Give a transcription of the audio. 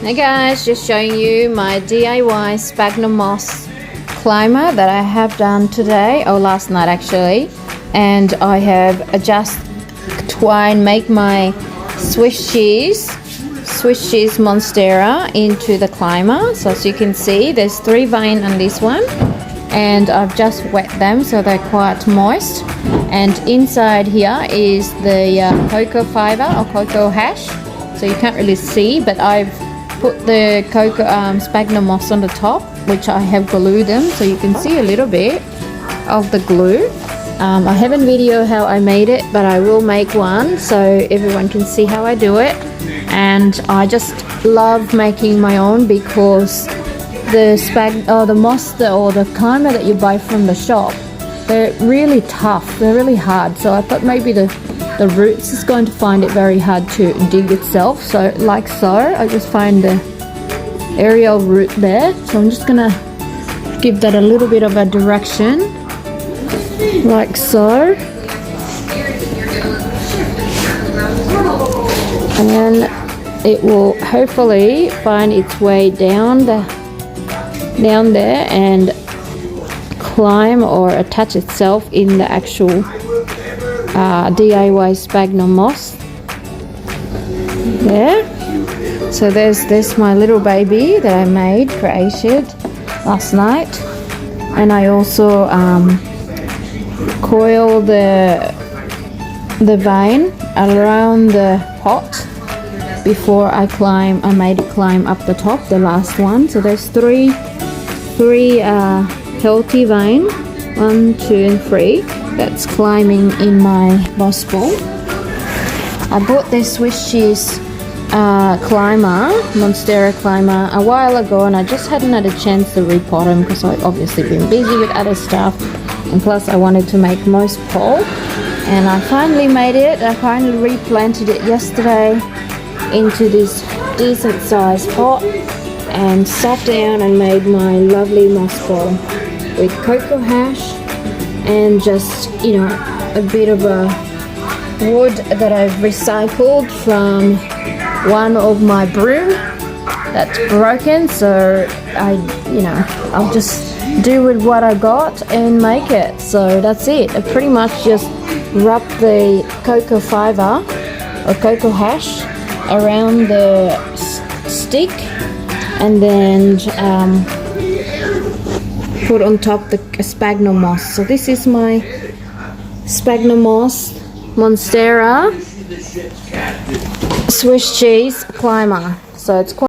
Hey guys, just showing you my DIY sphagnum moss climber that I have done today, or last night actually. And I have just make my Swiss cheese Monstera into the climber. So as you can see, there's 3 veins on this one, and I've just wet them so they're quite moist. And inside here is the cocoa fiber or cocoa hash, so you can't really see, but I've put the cocoa sphagnum moss on the top, which I have glued them so you can see a little bit of the glue. I haven't videoed how I made it, but I will make one so everyone can see how I do it. And I just love making my own because the moss or the climber that you buy from the shop, they're really tough, they're really hard. So I thought maybe the roots is going to find it very hard to dig itself. So like so, I just find the aerial root there. So I'm just gonna give that a little bit of a direction, like so. And then it will hopefully find its way down there and climb or attach itself in the actual DIY sphagnum moss there. So there's my little baby that I created last night. And I also coil the vein around the pot before I made it climb up the top, the last one. So there's three healthy vein, 1, 2 and 3, that's climbing in my moss ball. I bought this Swiss cheese climber, Monstera climber, a while ago, and I just hadn't had a chance to repot them because I've obviously been busy with other stuff, and plus I wanted to make most pole. And I finally made it. I finally replanted it yesterday into this decent sized pot and sat down and made my lovely moss ball with cocoa hash and just, you know, a bit of a wood that I've recycled from one of my broom that's broken. So I'll just do with what I got and make it. So that's it. I pretty much just wrap the cocoa fiber or cocoa hash around the stick and then put on top the sphagnum moss. So this is my sphagnum moss Monstera Swiss cheese climber. So it's quite